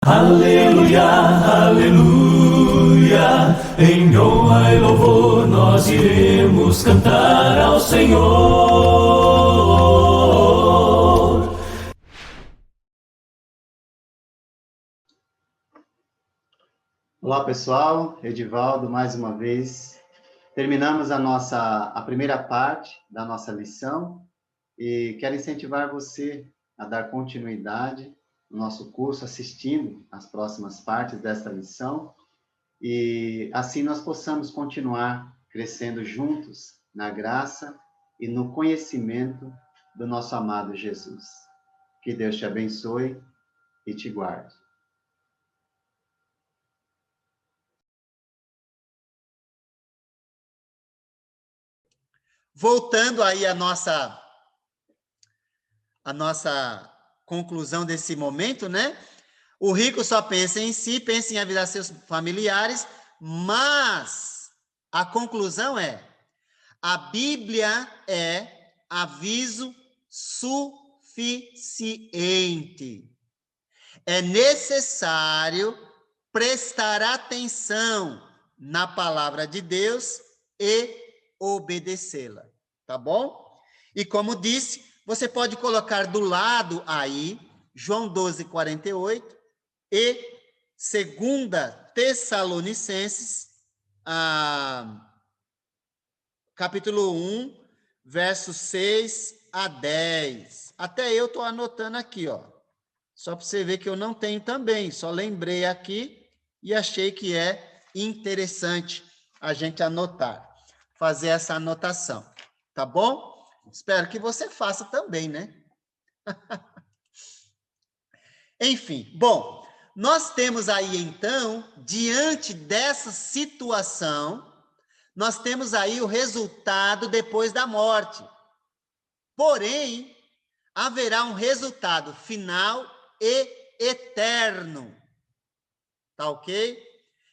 Aleluia, aleluia, em honra e louvor nós iremos cantar ao Senhor. Olá pessoal, Edivaldo mais uma vez. Terminamos a primeira parte da nossa lição e quero incentivar você a dar continuidade no nosso curso, assistindo as próximas partes desta lição, e assim nós possamos continuar crescendo juntos na graça e no conhecimento do nosso amado Jesus. Que Deus te abençoe e te guarde. Voltando aí à nossa conclusão desse momento, né? O rico só pensa em si, pensa em avisar seus familiares, mas a conclusão é: a Bíblia é aviso suficiente. É necessário prestar atenção na palavra de Deus e obedecê-la, tá bom? E como disse, você pode colocar do lado aí João 12:48 e 2 Tessalonicenses, capítulo 1, versos 6 a 10. Até eu estou anotando aqui, ó. Só para você ver que eu não tenho também, só lembrei aqui e achei que é interessante a gente anotar, fazer essa anotação, tá bom? Espero que você faça também, né? Enfim, bom, nós temos aí então, diante dessa situação, nós temos aí o resultado depois da morte. Porém, haverá um resultado final e eterno. Tá ok?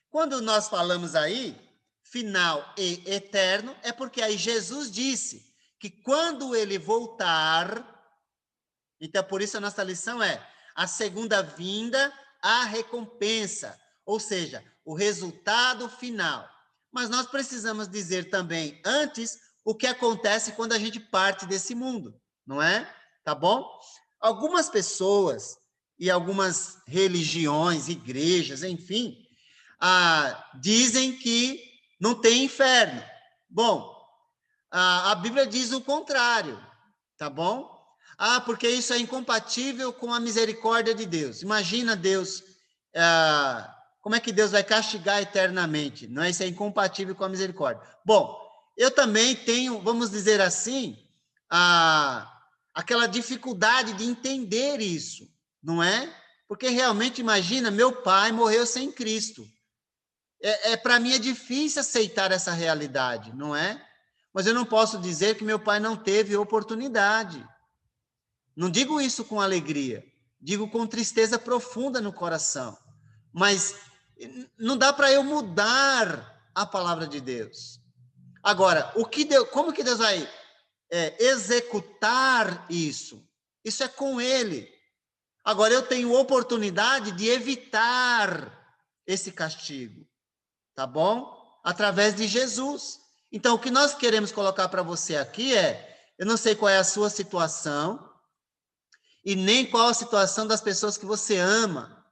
Quando nós falamos aí, final e eterno, é porque aí Jesus disse que quando ele voltar, então por isso a nossa lição é a segunda vinda, a recompensa, ou seja, o resultado final. Mas nós precisamos dizer também antes o que acontece quando a gente parte desse mundo, não é? Tá bom? Algumas pessoas e algumas religiões, igrejas, enfim, dizem que não tem inferno. Bom, a Bíblia diz o contrário, tá bom? Porque isso é incompatível com a misericórdia de Deus. Imagina Deus, como é que Deus vai castigar eternamente? Não é? Isso é incompatível com a misericórdia. Bom, eu também tenho, vamos dizer assim, aquela dificuldade de entender isso, não é? Porque realmente, imagina, meu pai morreu sem Cristo. Para mim é difícil aceitar essa realidade, não é? Mas eu não posso dizer que meu pai não teve oportunidade. Não digo isso com alegria, digo com tristeza profunda no coração. Mas não dá para eu mudar a palavra de Deus. Agora, como que Deus vai executar isso? Isso é com Ele. Agora, eu tenho oportunidade de evitar esse castigo, tá bom? Através de Jesus. Então, o que nós queremos colocar para você aqui eu não sei qual é a sua situação, e nem qual a situação das pessoas que você ama,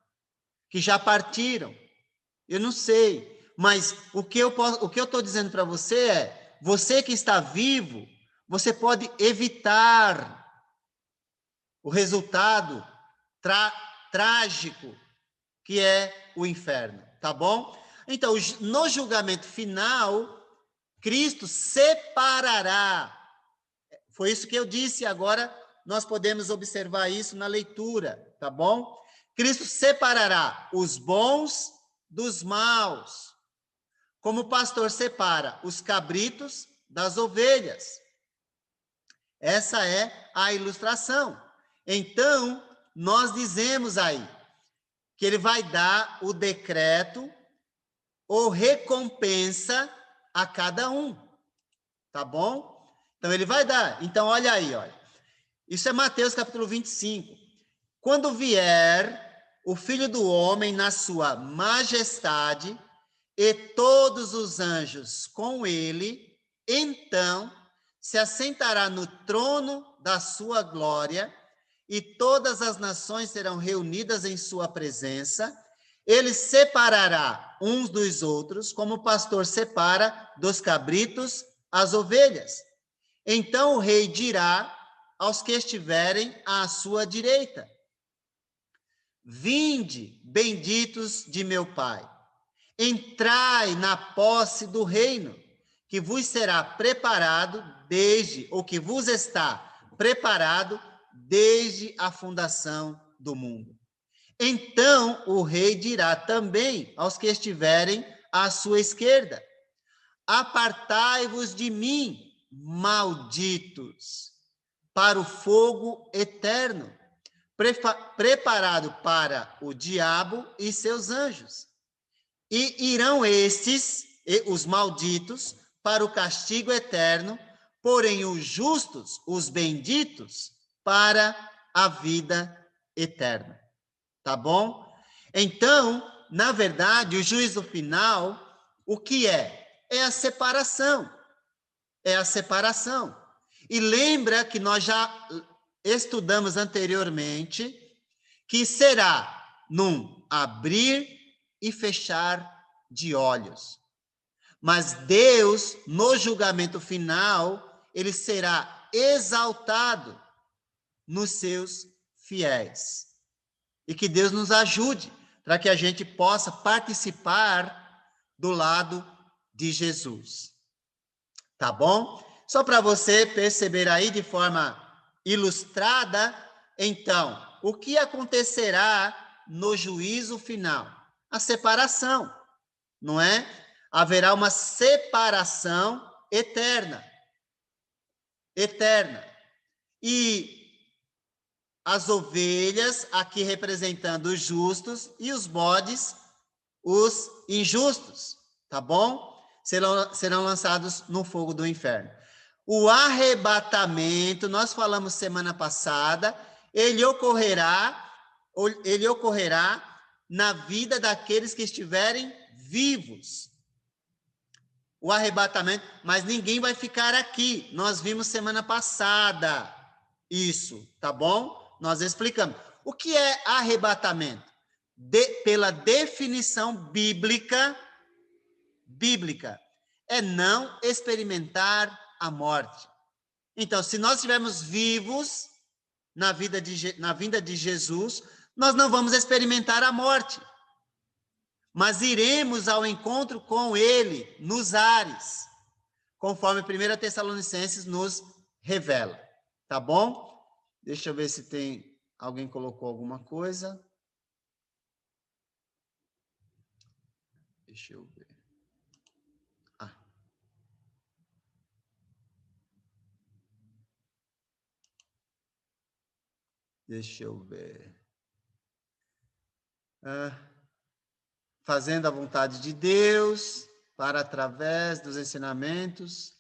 que já partiram. Eu não sei, mas o que eu estou dizendo para você você que está vivo, você pode evitar o resultado trágico que é o inferno, tá bom? Então, no julgamento final, Cristo separará. Foi isso que eu disse, agora nós podemos observar isso na leitura, tá bom? Cristo separará os bons dos maus, como o pastor separa os cabritos das ovelhas. Essa é a ilustração. Então, nós dizemos aí que ele vai dar o decreto ou recompensa a cada um, tá bom? Então, ele vai dar. Então, olha aí, olha. Isso é Mateus capítulo 25. Quando vier o Filho do Homem na sua majestade e todos os anjos com ele, então se assentará no trono da sua glória e todas as nações serão reunidas em sua presença. Ele separará uns dos outros, como o pastor separa dos cabritos as ovelhas. Então o rei dirá aos que estiverem à sua direita: vinde, benditos de meu Pai, entrai na posse do reino, que vos será preparado ou que vos está preparado desde a fundação do mundo. Então o rei dirá também aos que estiverem à sua esquerda: apartai-vos de mim, malditos, para o fogo eterno, preparado para o diabo e seus anjos. E irão estes, os malditos, para o castigo eterno, porém os justos, os benditos, para a vida eterna. Tá bom? Então, na verdade, o juízo final, o que é? É a separação. É a separação. E lembra que nós já estudamos anteriormente que será num abrir e fechar de olhos. Mas Deus, no julgamento final, ele será exaltado nos seus fiéis. E que Deus nos ajude para que a gente possa participar do lado de Jesus. Tá bom? Só para você perceber aí de forma ilustrada, então, o que acontecerá no juízo final? A separação, não é? Haverá uma separação eterna. Eterna. E as ovelhas, aqui representando os justos, e os bodes, os injustos, tá bom? Serão lançados no fogo do inferno. O arrebatamento, nós falamos semana passada, ele ocorrerá na vida daqueles que estiverem vivos. O arrebatamento, mas ninguém vai ficar aqui. Nós vimos semana passada isso, tá bom? Nós explicamos. O que é arrebatamento? Pela definição bíblica, é não experimentar a morte. Então, se nós estivermos vivos na vinda de Jesus, nós não vamos experimentar a morte, mas iremos ao encontro com ele nos ares, conforme 1 Tessalonicenses nos revela. Tá bom? Deixa eu ver se tem alguém colocou alguma coisa. Deixa eu ver. Deixa eu ver. Fazendo a vontade de Deus, para através dos ensinamentos,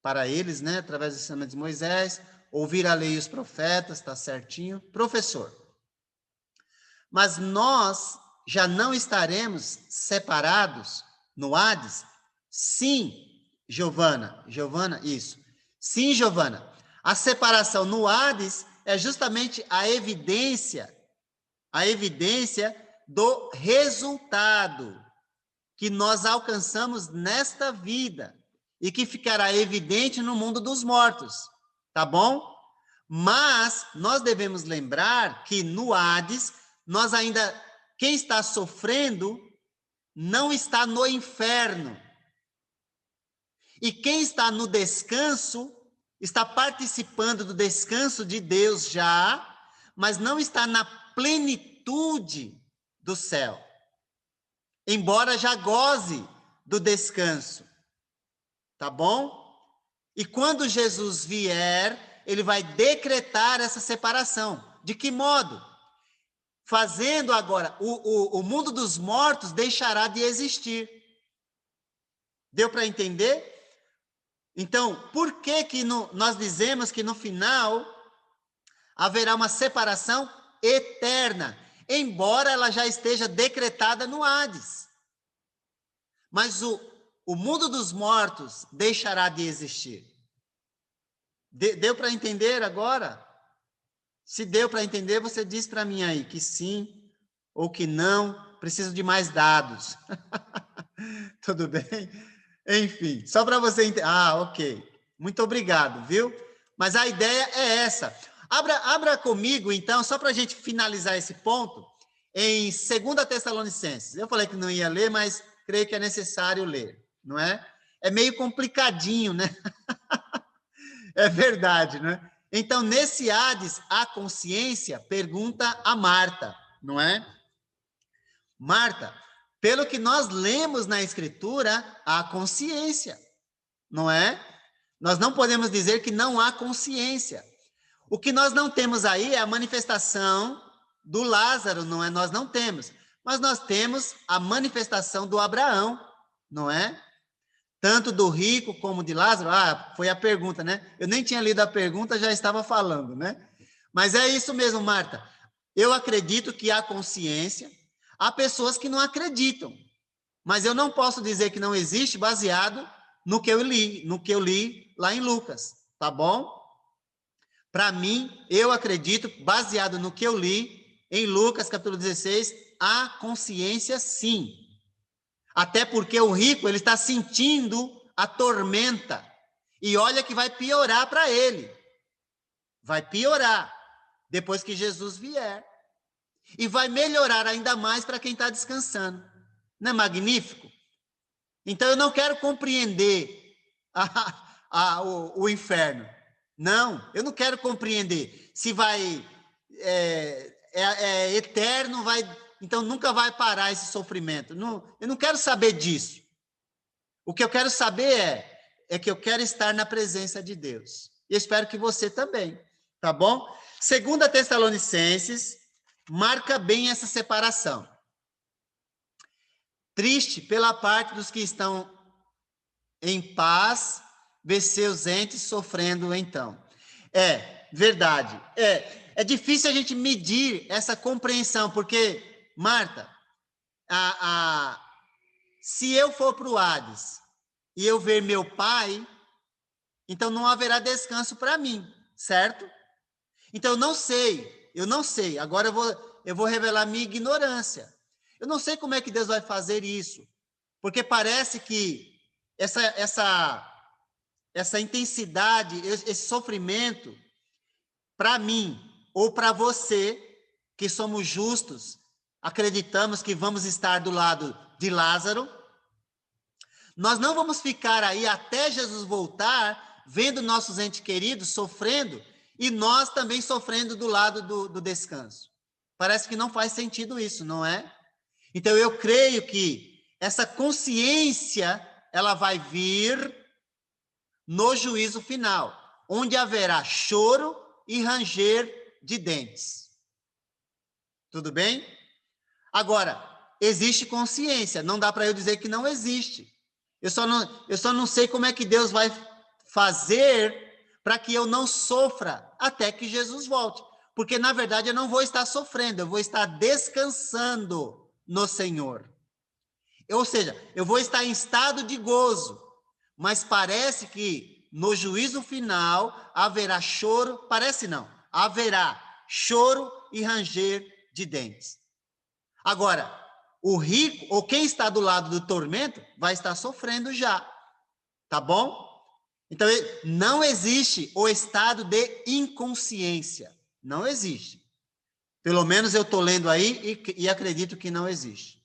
para eles, né? Através dos ensinamentos de Moisés, ouvir a lei e os profetas, está certinho. Professor, mas nós já não estaremos separados no Hades? Sim, Giovana, isso. Sim, Giovana, a separação no Hades é justamente a evidência do resultado que nós alcançamos nesta vida e que ficará evidente no mundo dos mortos, tá bom? Mas nós devemos lembrar que no Hades, quem está sofrendo não está no inferno. E quem está no descanso está participando do descanso de Deus já, mas não está na plenitude do céu. Embora já goze do descanso. Tá bom? E quando Jesus vier, ele vai decretar essa separação. De que modo? Fazendo agora, o mundo dos mortos deixará de existir. Deu para entender? Então, por que nós dizemos que no final haverá uma separação eterna? embora ela já esteja decretada no Hades. Mas o mundo dos mortos deixará de existir. Deu para entender agora? Se deu para entender, você diz para mim aí que sim ou que não. Preciso de mais dados. Tudo bem? Enfim, só para você entender. Ah, ok. Muito obrigado, viu? Mas a ideia é essa. Abra comigo, então, só para a gente finalizar esse ponto, em 2 Tessalonicenses. Eu falei que não ia ler, mas creio que é necessário ler, não é? É meio complicadinho, né? É verdade, né? Então, nesse Hades, a consciência pergunta a Marta, não é? Marta, pelo que nós lemos na Escritura, há consciência, não é? Nós não podemos dizer que não há consciência. O que nós não temos aí é a manifestação do Lázaro, não é? Nós não temos. Mas nós temos a manifestação do Abraão, não é? Tanto do rico como de Lázaro. Ah, foi a pergunta, né? Eu nem tinha lido a pergunta, já estava falando, né? Mas é isso mesmo, Marta. Eu acredito que há consciência. Há pessoas que não acreditam. Mas eu não posso dizer que não existe baseado no que eu li lá em Lucas, tá bom? Para mim, eu acredito, baseado no que eu li em Lucas, capítulo 16, há consciência sim. Até porque o rico, ele está sentindo a tormenta. E olha que vai piorar para ele. Vai piorar depois que Jesus vier. E vai melhorar ainda mais para quem está descansando. Não é magnífico? Então, eu não quero compreender o inferno. Não, eu não quero compreender se vai... É eterno, então nunca vai parar esse sofrimento. Não, eu não quero saber disso. O que eu quero saber é que eu quero estar na presença de Deus. E espero que você também, tá bom? 2 Tessalonicenses marca bem essa separação. Triste pela parte dos que estão em paz, ver seus entes sofrendo então. É verdade. É difícil a gente medir essa compreensão, porque, Marta, se eu for para o Hades e eu ver meu pai, então não haverá descanso para mim, certo? Então eu não sei. Agora eu vou revelar minha ignorância. Eu não sei como é que Deus vai fazer isso, porque parece que essa intensidade, esse sofrimento, para mim ou para você, que somos justos, acreditamos que vamos estar do lado de Lázaro, nós não vamos ficar aí até Jesus voltar, vendo nossos entes queridos sofrendo, e nós também sofrendo do lado do descanso. Parece que não faz sentido isso, não é? Então, eu creio que essa consciência, ela vai vir no juízo final, onde haverá choro e ranger de dentes. Tudo bem? Agora, existe consciência, não dá para eu dizer que não existe. Eu só não sei como é que Deus vai fazer para que eu não sofra até que Jesus volte. Porque, na verdade, eu não vou estar sofrendo, eu vou estar descansando no Senhor. Ou seja, eu vou estar em estado de gozo, mas parece que no juízo final haverá choro, parece não, haverá choro e ranger de dentes. Agora, o rico, ou quem está do lado do tormento, vai estar sofrendo já, tá bom? Então, não existe o estado de inconsciência, não existe. Pelo menos eu estou lendo aí e acredito que não existe.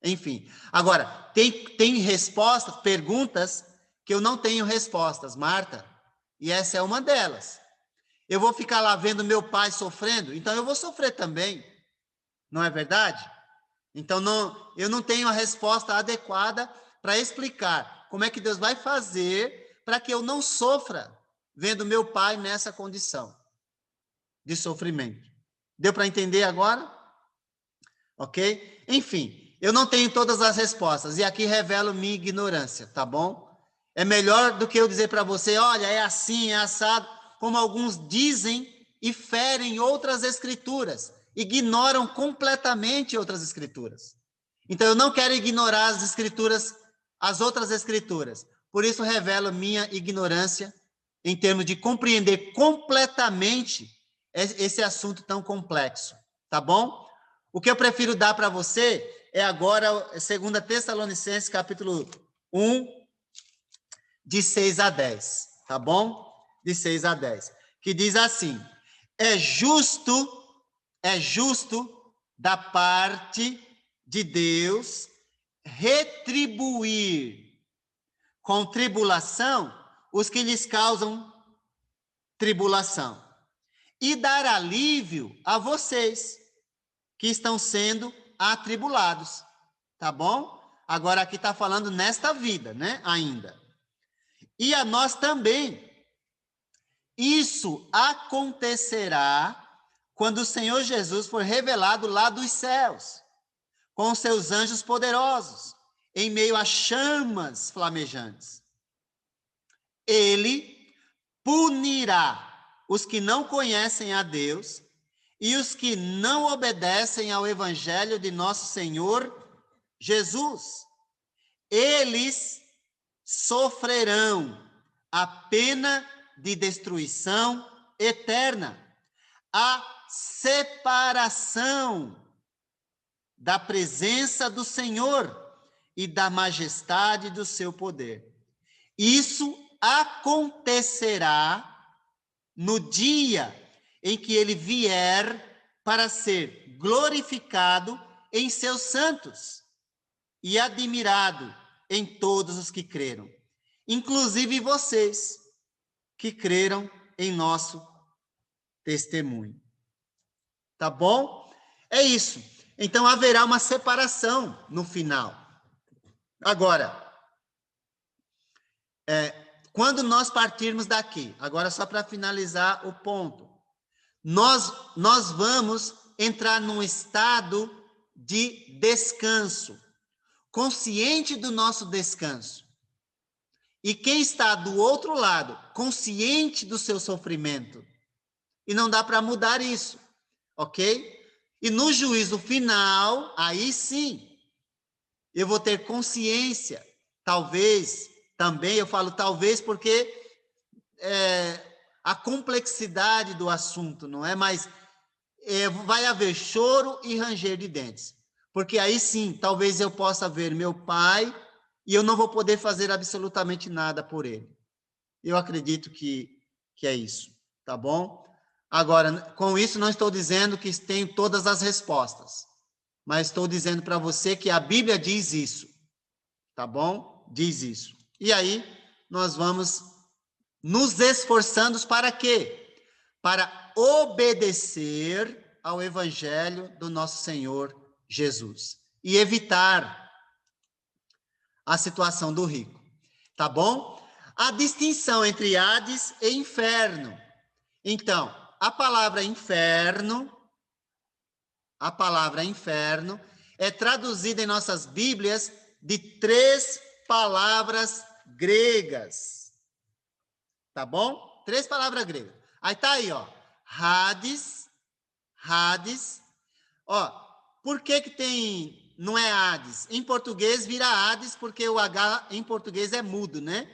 Enfim, agora, tem respostas, perguntas que eu não tenho respostas, Marta, e essa é uma delas. Eu vou ficar lá vendo meu pai sofrendo, então eu vou sofrer também, não é verdade? Então, eu não tenho a resposta adequada para explicar como é que Deus vai fazer para que eu não sofra vendo meu pai nessa condição de sofrimento. Deu para entender agora? Ok? Enfim, eu não tenho todas as respostas e aqui revelo minha ignorância, tá bom? É melhor do que eu dizer para você, olha, é assim, é assado, como alguns dizem e ferem outras escrituras. ignoram completamente outras escrituras. Então, eu não quero ignorar as escrituras, as outras escrituras. Por isso, revelo minha ignorância em termos de compreender completamente esse assunto tão complexo. Tá bom? O que eu prefiro dar para você é agora 2 Tessalonicenses, capítulo 1, de 6 a 10. Tá bom? De 6 a 10. Que diz assim: é justo da parte de Deus retribuir com tribulação os que lhes causam tribulação e dar alívio a vocês que estão sendo atribulados, tá bom? Agora aqui está falando nesta vida, né? Ainda. E a nós também. Isso acontecerá quando o Senhor Jesus for revelado lá dos céus, com seus anjos poderosos, em meio a chamas flamejantes. Ele punirá os que não conhecem a Deus e os que não obedecem ao evangelho de nosso Senhor Jesus. Eles sofrerão a pena de destruição eterna, a separação da presença do Senhor e da majestade do seu poder. Isso acontecerá no dia em que ele vier para ser glorificado em seus santos e admirado em todos os que creram, inclusive vocês que creram em nosso testemunho. Tá bom? É isso. Então haverá uma separação no final. Agora, quando nós partirmos daqui, agora só para finalizar o ponto, nós vamos entrar num estado de descanso, consciente do nosso descanso. E quem está do outro lado, consciente do seu sofrimento. E não dá para mudar isso, ok? E no juízo final, aí sim, eu vou ter consciência, talvez, também, eu falo talvez porque a complexidade do assunto, não é? Mas vai haver choro e ranger de dentes. Porque aí sim, talvez eu possa ver meu pai e eu não vou poder fazer absolutamente nada por ele. Eu acredito que é isso, tá bom? Agora, com isso não estou dizendo que tenho todas as respostas, mas estou dizendo para você que a Bíblia diz isso, tá bom? Diz isso. E aí, nós vamos nos esforçando para quê? Para obedecer ao Evangelho do nosso Senhor Jesus e evitar a situação do rico, tá bom? A distinção entre Hades e inferno. Então, a palavra inferno é traduzida em nossas Bíblias de 3 palavras gregas, tá bom? 3 palavras gregas. Aí tá aí, ó, Hades, ó, por que tem, não é Hades? Em português vira Hades porque o H em português é mudo, né?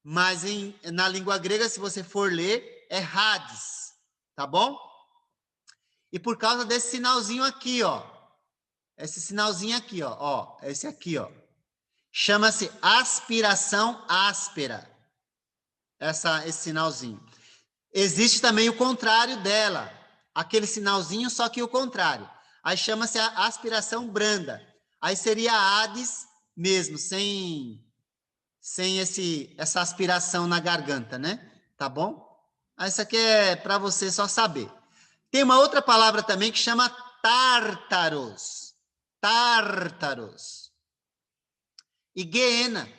Mas na língua grega, se você for ler, é Hades, tá bom? E por causa desse sinalzinho aqui, ó, esse sinalzinho aqui, ó, esse aqui, ó, chama-se aspiração áspera, esse sinalzinho. Existe também o contrário dela, aquele sinalzinho, só que o contrário. Aí chama-se a aspiração branda. Aí seria Hades mesmo, sem essa aspiração na garganta, né? Tá bom? Isso aqui é para você só saber. Tem uma outra palavra também que chama tártaros. Tártaros. E Geena,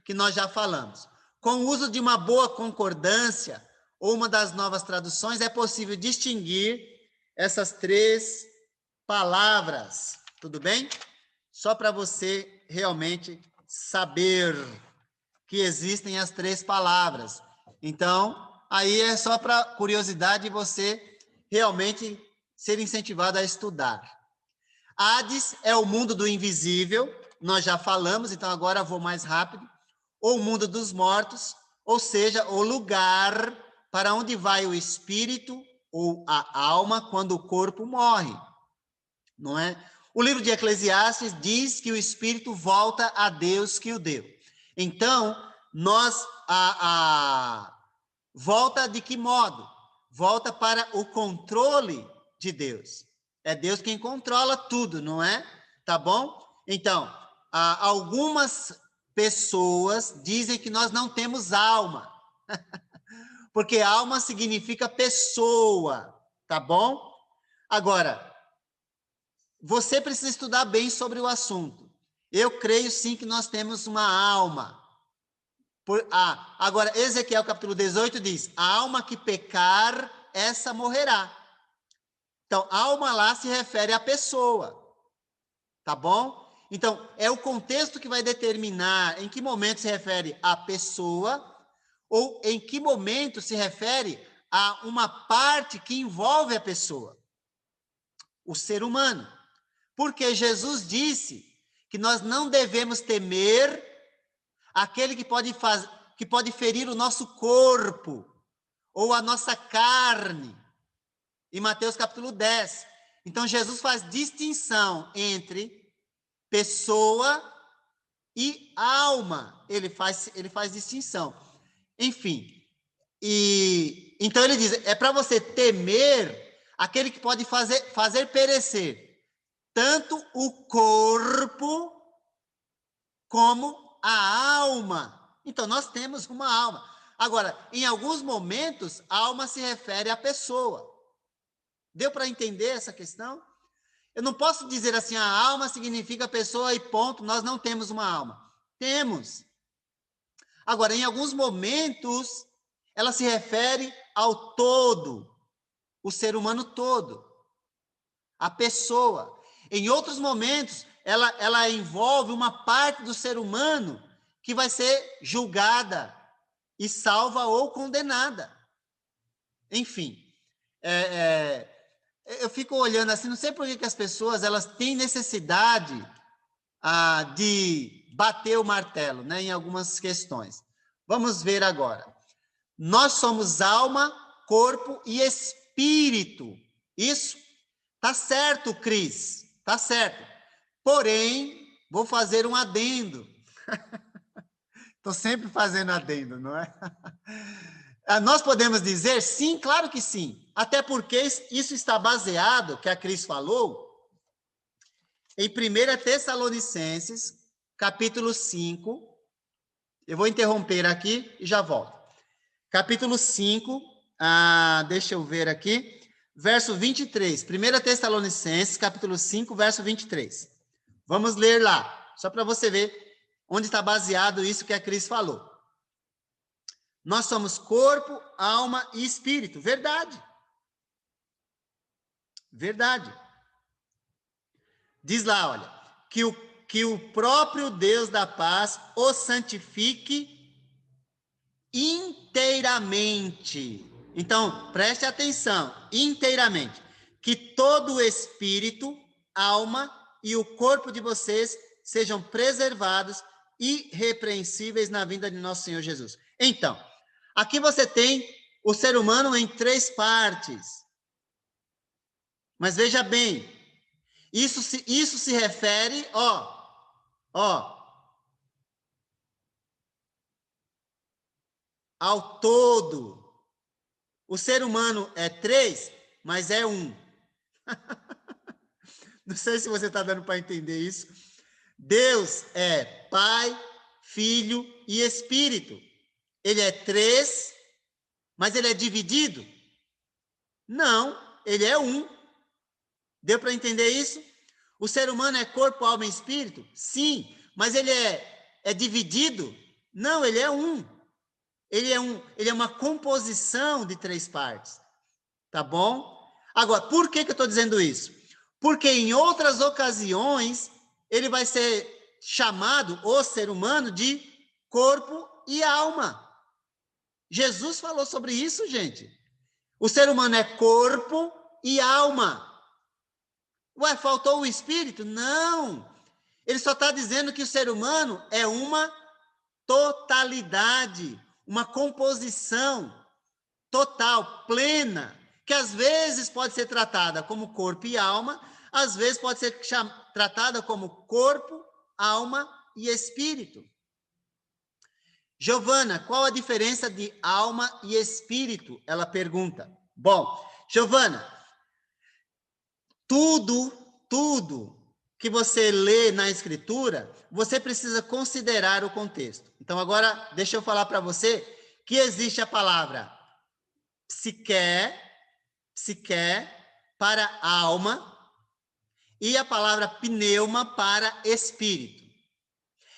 que nós já falamos. Com o uso de uma boa concordância, ou uma das novas traduções, é possível distinguir essas 3 palavras. Tudo bem? Só para você realmente saber que existem as 3 palavras. Então, aí é só para curiosidade você realmente ser incentivado a estudar. Hades é o mundo do invisível, nós já falamos, então agora vou mais rápido. Ou o mundo dos mortos, ou seja, o lugar para onde vai o espírito ou a alma quando o corpo morre, não é? O livro de Eclesiastes diz que o espírito volta a Deus que o deu. Então, volta de que modo? Volta para o controle de Deus. É Deus quem controla tudo, não é? Tá bom? Então, algumas pessoas dizem que nós não temos alma. Porque alma significa pessoa, tá bom? Agora, você precisa estudar bem sobre o assunto. Eu creio sim que nós temos uma alma. Agora, Ezequiel capítulo 18 diz: a alma que pecar, essa morrerá. Então, alma lá se refere à pessoa, tá bom? Então, é o contexto que vai determinar em que momento se refere à pessoa ou em que momento se refere a uma parte que envolve a pessoa, o ser humano. Porque Jesus disse que nós não devemos temer aquele que pode ferir o nosso corpo ou a nossa carne, em Mateus capítulo 10. Então, Jesus faz distinção entre pessoa e alma. Ele faz distinção. Enfim, então ele diz, é para você temer aquele que pode fazer perecer tanto o corpo como a alma. Então, nós temos uma alma. Agora, em alguns momentos, a alma se refere à pessoa. Deu para entender essa questão? Eu não posso dizer assim, a alma significa pessoa e ponto, nós não temos uma alma. Temos. Agora, em alguns momentos, ela se refere ao todo, o ser humano todo, a pessoa. Em outros momentos, ela envolve uma parte do ser humano que vai ser julgada e salva ou condenada. Enfim, eu fico olhando assim, não sei por que as pessoas elas têm necessidade de bater o martelo, né, em algumas questões. Vamos ver agora. Nós somos alma, corpo e espírito. Isso tá certo, Cris, tá certo. Porém, vou fazer um adendo. Estou sempre fazendo adendo, não é? Nós podemos dizer sim, claro que sim. Até porque isso está baseado, que a Cris falou, em 1 Tessalonicenses, capítulo 5. Eu vou interromper aqui e já volto. Capítulo 5, deixa eu ver aqui, verso 23. 1 Tessalonicenses, capítulo 5, verso 23. Vamos ler lá, só para você ver onde está baseado isso que a Cris falou. Nós somos corpo, alma e espírito. Verdade. Verdade. Diz lá, olha, que o próprio Deus da paz o santifique inteiramente. Então, preste atenção, inteiramente. Que todo o espírito, alma e o corpo de vocês sejam preservados irrepreensíveis na vinda de nosso Senhor Jesus. Então, aqui você tem o ser humano em 3 partes. Mas veja bem, isso se refere, ao todo. O ser humano é 3, mas é 1. Não sei se você está dando para entender isso. Deus é Pai, Filho e Espírito. Ele é 3, mas ele é dividido? Não, ele é 1. Deu para entender isso? O ser humano é corpo, alma e espírito? Sim, mas ele é dividido? Não, ele é 1. Ele é uma composição de 3 partes, tá bom? Agora, por que eu estou dizendo isso? Porque em outras ocasiões, ele vai ser chamado, o ser humano, de corpo e alma. Jesus falou sobre isso, gente. O ser humano é corpo e alma. Ué, faltou o espírito? Não. Ele só está dizendo que o ser humano é uma totalidade, uma composição total, plena, que às vezes pode ser tratada como corpo e alma, às vezes pode ser tratada como corpo, alma e espírito. Giovana, qual a diferença de alma e espírito? Ela pergunta. Bom, Giovana, tudo que você lê na Escritura, você precisa considerar o contexto. Então, agora, deixa eu falar para você que existe a palavra psique para alma e a palavra pneuma para espírito.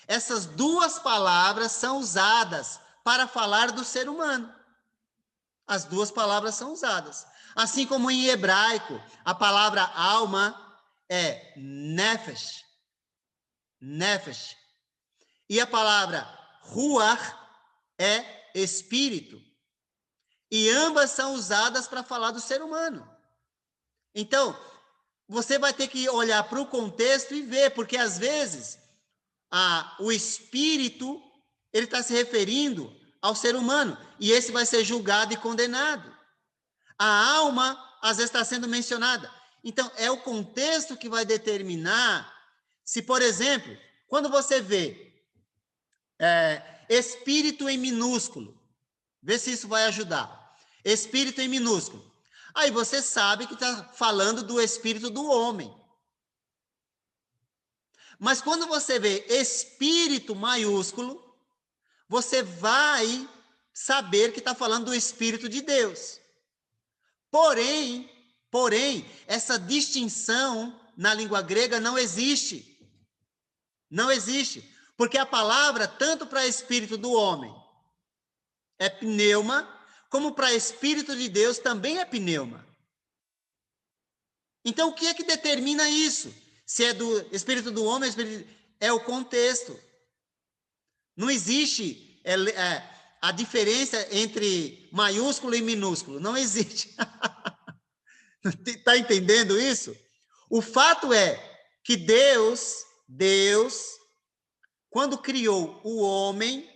Essas duas palavras são usadas para falar do ser humano. As duas palavras são usadas. Assim como em hebraico, a palavra alma é nefesh. Nefesh. E a palavra ruach é espírito. E ambas são usadas para falar do ser humano. Então, você vai ter que olhar para o contexto e ver, porque às vezes o espírito ele está se referindo ao ser humano, e esse vai ser julgado e condenado. A alma, às vezes, está sendo mencionada. Então, é o contexto que vai determinar se, por exemplo, quando você vê espírito em minúsculo, vê se isso vai ajudar. Espírito em minúsculo. Aí você sabe que está falando do espírito do homem. Mas quando você vê espírito maiúsculo, você vai saber que está falando do Espírito de Deus. Porém, essa distinção na língua grega não existe. Não existe. Porque a palavra, tanto para Espírito do homem, é pneuma, como para Espírito de Deus também é pneuma. Então, o que é que determina isso? Se é do Espírito do homem, é o contexto. Não existe a diferença entre maiúsculo e minúsculo. Não existe. Está entendendo isso? O fato é que Deus, quando criou o homem,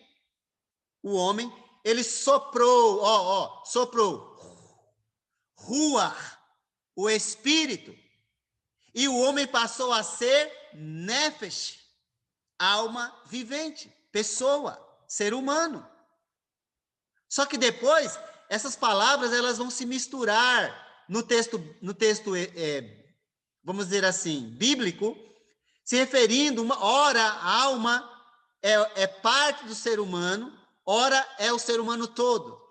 ele soprou, soprou, ruach, o espírito, e o homem passou a ser nefesh, alma vivente, pessoa, ser humano. Só que depois, essas palavras elas vão se misturar no texto vamos dizer assim, bíblico, se referindo, ora a alma é parte do ser humano, ora é o ser humano todo.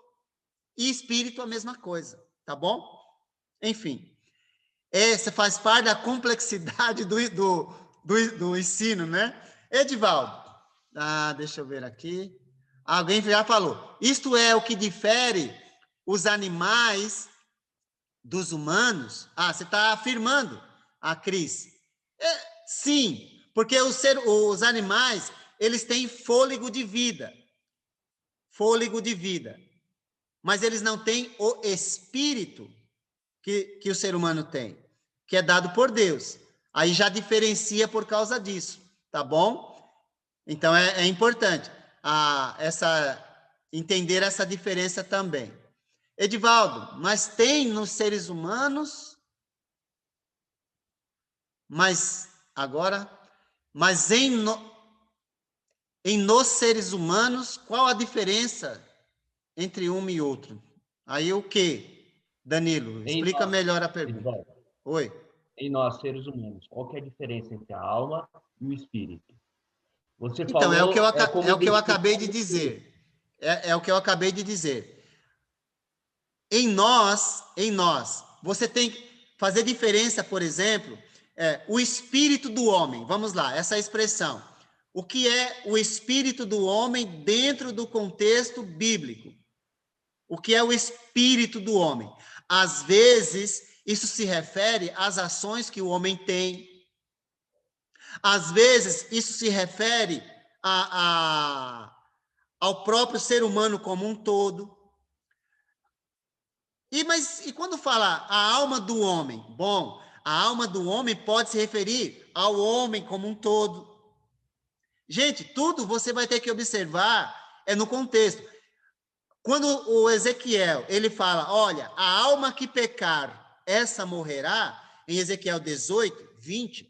E espírito a mesma coisa, tá bom? Enfim, essa faz parte da complexidade do ensino, né? Edivaldo, deixa eu ver aqui. Alguém já falou. Isto é o que difere os animais dos humanos? Você está afirmando, Cris. Sim, porque os animais, eles têm fôlego de vida. Fôlego de vida. Mas eles não têm o espírito que o ser humano tem, que é dado por Deus. Aí já diferencia por causa disso, tá bom? Então, é importante entender essa diferença também. Edivaldo, mas tem nos seres humanos, mas em nos seres humanos, qual a diferença entre um e outro? Aí o quê? Danilo, explica melhor a pergunta. Oi. Em nós, seres humanos, qual que é a diferença entre a alma e o espírito? Você então, falou, é o que eu acabei de dizer. É o que eu acabei de dizer. Em nós, você tem que fazer diferença, por exemplo, o espírito do homem. Vamos lá, essa expressão. O que é o espírito do homem dentro do contexto bíblico? O que é o espírito do homem? Às vezes, isso se refere às ações que o homem tem. Às vezes, isso se refere ao próprio ser humano como um todo. E quando fala a alma do homem? Bom, a alma do homem pode se referir ao homem como um todo. Gente, tudo você vai ter que observar no contexto. Quando o Ezequiel, ele fala, olha, a alma que pecar, essa morrerá, em Ezequiel 18, 20,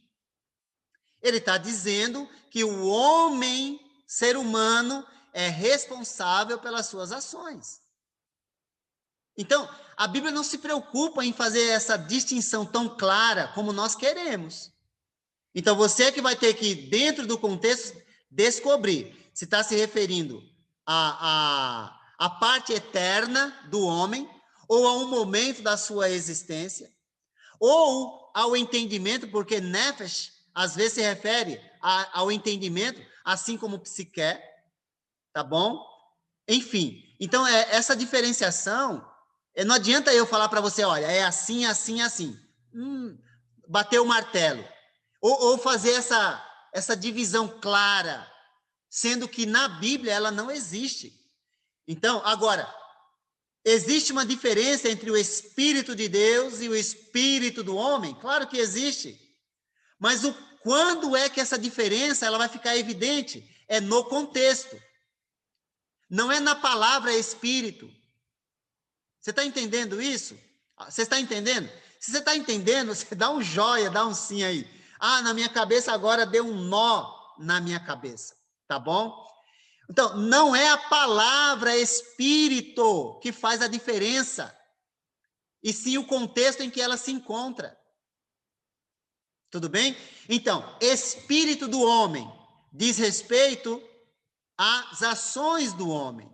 ele está dizendo que o homem, ser humano, é responsável pelas suas ações. Então, a Bíblia não se preocupa em fazer essa distinção tão clara como nós queremos. Então, você é que vai ter que, dentro do contexto, descobrir se está se referindo à parte eterna do homem, ou a um momento da sua existência, ou ao entendimento, porque nefesh, às vezes, se refere ao entendimento, assim como psique, tá bom? Enfim, então, essa diferenciação, não adianta eu falar para você, olha, é assim, assim, assim. Bater o martelo. Ou fazer essa divisão clara, sendo que na Bíblia ela não existe. Então, agora, existe uma diferença entre o Espírito de Deus e o Espírito do homem? Claro que existe. Mas quando é que essa diferença ela vai ficar evidente? É no contexto. Não é na palavra Espírito. Você está entendendo isso? Você está entendendo? Se você está entendendo, você dá um joia, dá um sim aí. Na minha cabeça agora deu um nó na minha cabeça, tá bom? Então, não é a palavra Espírito que faz a diferença, e sim o contexto em que ela se encontra. Tudo bem? Então, Espírito do homem diz respeito às ações do homem.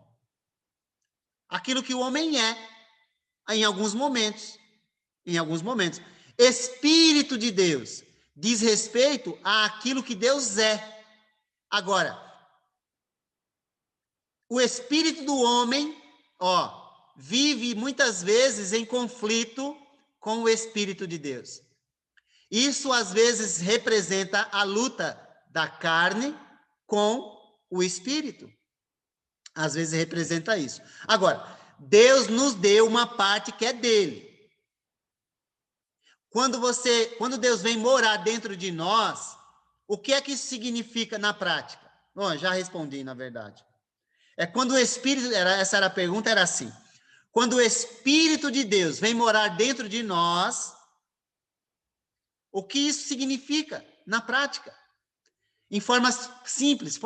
Aquilo que o homem é, em alguns momentos. Em alguns momentos. Espírito de Deus diz respeito àquilo que Deus é. Agora, o espírito do homem, vive muitas vezes em conflito com o Espírito de Deus. Isso, às vezes, representa a luta da carne com o Espírito. Às vezes, representa isso. Agora, Deus nos deu uma parte que é dele. Quando Deus vem morar dentro de nós, o que é que isso significa na prática? Bom, já respondi, na verdade. Quando o Espírito, essa era a pergunta, era assim. Quando o Espírito de Deus vem morar dentro de nós, o que isso significa na prática? Em forma simples.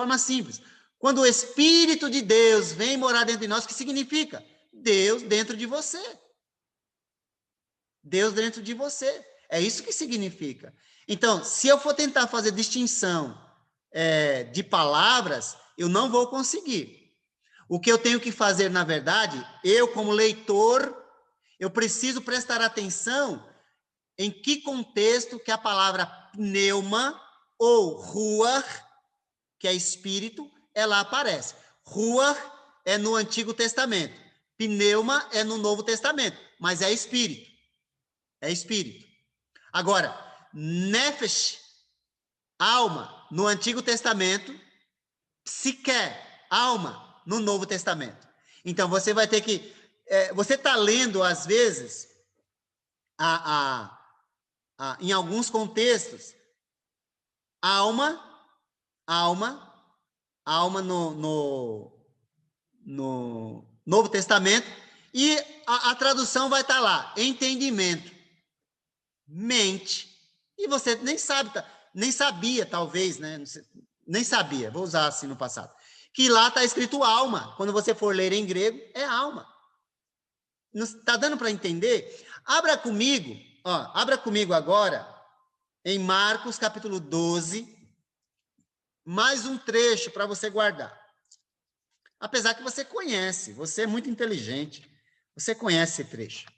Quando o Espírito de Deus vem morar dentro de nós, o que significa? Deus dentro de você. Deus dentro de você. É isso que significa. Então, se eu for tentar fazer distinção de palavras, eu não vou conseguir. O que eu tenho que fazer, na verdade, eu como leitor, eu preciso prestar atenção em que contexto que a palavra pneuma ou ruach, que é espírito, ela aparece. Ruach é no Antigo Testamento. Pneuma é no Novo Testamento, mas é espírito. É espírito. Agora, nefesh, alma, no Antigo Testamento, psique, alma, no Novo Testamento. Então, você vai ter que... você está lendo, às vezes, em alguns contextos, alma no Novo Testamento, e a tradução vai estar lá, entendimento, mente, e você nem sabe, nem sabia, talvez, né? Nem sabia, vou usar assim no passado, que lá está escrito alma. Quando você for ler em grego, é alma. Está dando para entender? Abra comigo agora em Marcos capítulo 12, mais um trecho para você guardar. Apesar que você conhece, você é muito inteligente, você conhece esse trecho.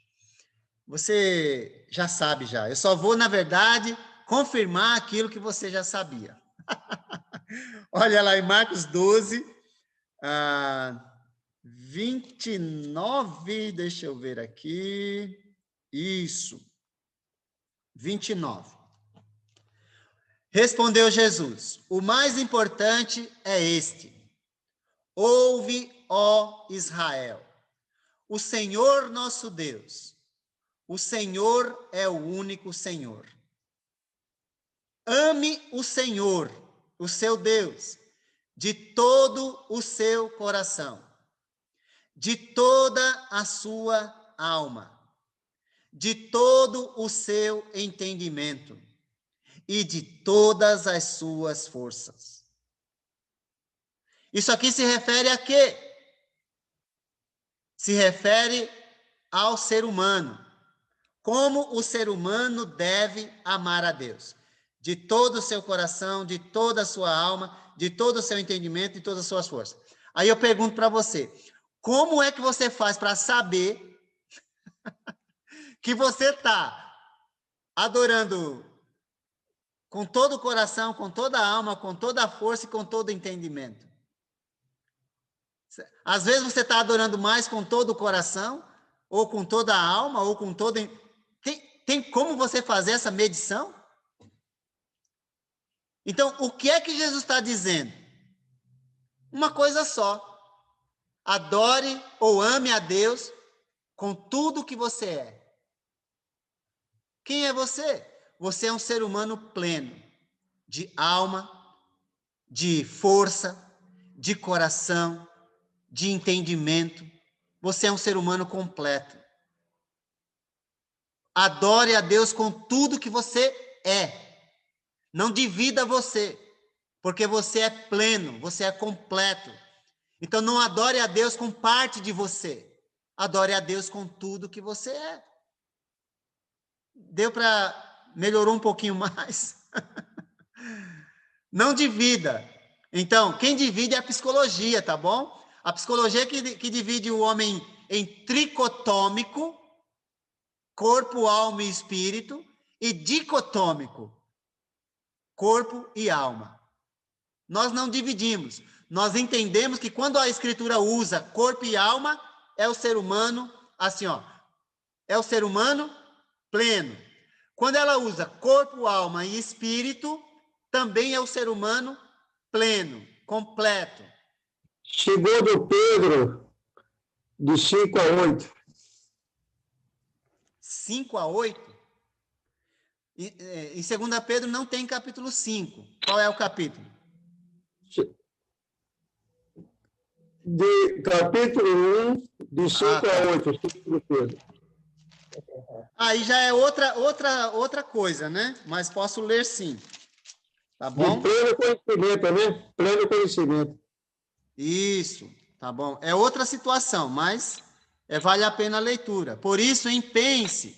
Você já sabe já. Eu só vou, na verdade, confirmar aquilo que você já sabia. Olha lá em Marcos 12, 29, deixa eu ver aqui. Isso. 29. Respondeu Jesus: o mais importante é este. Ouve, ó Israel. o Senhor nosso Deus. O Senhor é o único Senhor. Ame o Senhor, o seu Deus, de todo o seu coração, de toda a sua alma, de todo o seu entendimento e de todas as suas forças. Isso aqui se refere a quê? Se refere ao ser humano. Como o ser humano deve amar a Deus. De todo o seu coração, de toda a sua alma, de todo o seu entendimento e todas as suas forças. Aí eu pergunto para você, como é que você faz para saber que você está adorando com todo o coração, com toda a alma, com toda a força e com todo o entendimento? Às vezes você está adorando mais com todo o coração, ou com toda a alma, ou com todo... Tem como você fazer essa medição? Então, o que é que Jesus está dizendo? Uma coisa só. Adore ou ame a Deus com tudo que você é. Quem é você? Você é um ser humano pleno, de alma, de força, de coração, de entendimento. Você é um ser humano completo. Adore a Deus com tudo que você é. Não divida você, porque você é pleno, você é completo. Então não adore a Deus com parte de você. Adore a Deus com tudo que você é. Deu para... melhorou um pouquinho mais? Não divida. Então, quem divide é a psicologia, tá bom? A psicologia que divide o homem em tricotômico, corpo, alma e espírito, e dicotômico, corpo e alma. Nós não dividimos. Nós entendemos que quando a Escritura usa corpo e alma, é o ser humano, assim, ó, é o ser humano pleno. Quando ela usa corpo, alma e espírito, também é o ser humano pleno, completo. Segundo Pedro, de 5 a 8. 5 a 8? Em 2 Pedro não tem capítulo 5. Qual é o capítulo? De capítulo 1, de 5 a 8, segundo Pedro. Aí já é outra coisa, né? Mas posso ler sim. Tá bom? De pleno conhecimento, né? Pleno conhecimento. Isso, tá bom. É outra situação, mas vale a pena a leitura. Por isso, empenhe-se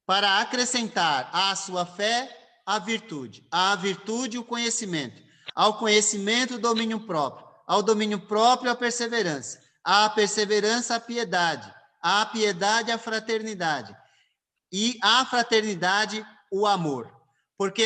para acrescentar à sua fé a virtude, à virtude o conhecimento, ao conhecimento o domínio próprio, ao domínio próprio a perseverança, à perseverança a piedade, à piedade a fraternidade e à fraternidade o amor. Porque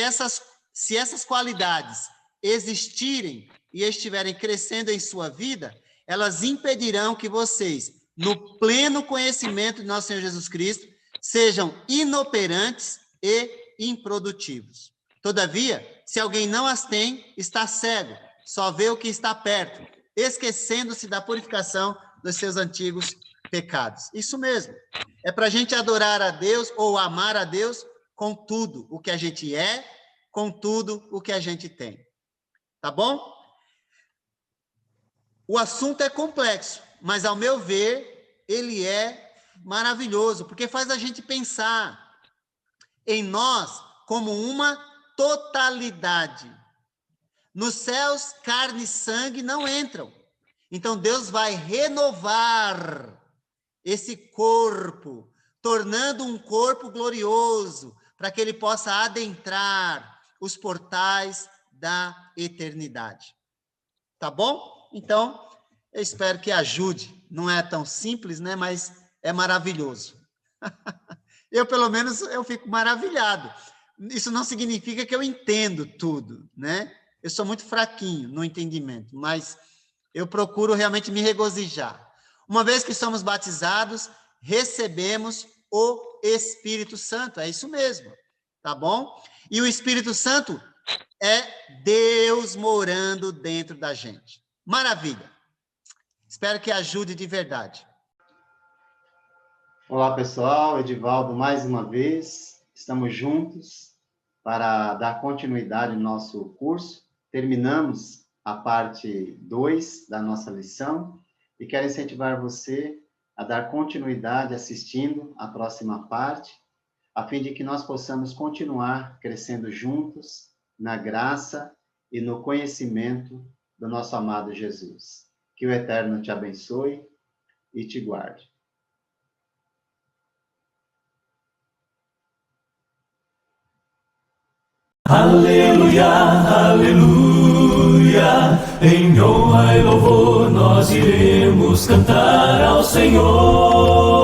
se essas qualidades existirem e estiverem crescendo em sua vida, elas impedirão que vocês, no pleno conhecimento de nosso Senhor Jesus Cristo, sejam inoperantes e improdutivos. Todavia, se alguém não as tem, está cego, só vê o que está perto, esquecendo-se da purificação dos seus antigos pecados. Isso mesmo. É para a gente adorar a Deus ou amar a Deus com tudo o que a gente é, com tudo o que a gente tem. Tá bom? O assunto é complexo, mas, ao meu ver, ele é maravilhoso, porque faz a gente pensar em nós como uma totalidade. Nos céus, carne e sangue não entram. Então, Deus vai renovar esse corpo, tornando um corpo glorioso, para que ele possa adentrar os portais da eternidade. Tá bom? Então, eu espero que ajude. Não é tão simples, né? Mas é maravilhoso. Eu, pelo menos, eu fico maravilhado. Isso não significa que eu entendo tudo, né? Eu sou muito fraquinho no entendimento, mas eu procuro realmente me regozijar. Uma vez que somos batizados, recebemos o Espírito Santo. É isso mesmo, tá bom? E o Espírito Santo é Deus morando dentro da gente. Maravilha. Espero que ajude de verdade. Olá, pessoal. Edivaldo, mais uma vez. Estamos juntos para dar continuidade ao nosso curso. Terminamos a parte 2 da nossa lição e quero incentivar você a dar continuidade assistindo a próxima parte, a fim de que nós possamos continuar crescendo juntos na graça e no conhecimento do nosso amado Jesus. Que o Eterno te abençoe e te guarde. Aleluia, aleluia, em honra e louvor nós iremos cantar ao Senhor.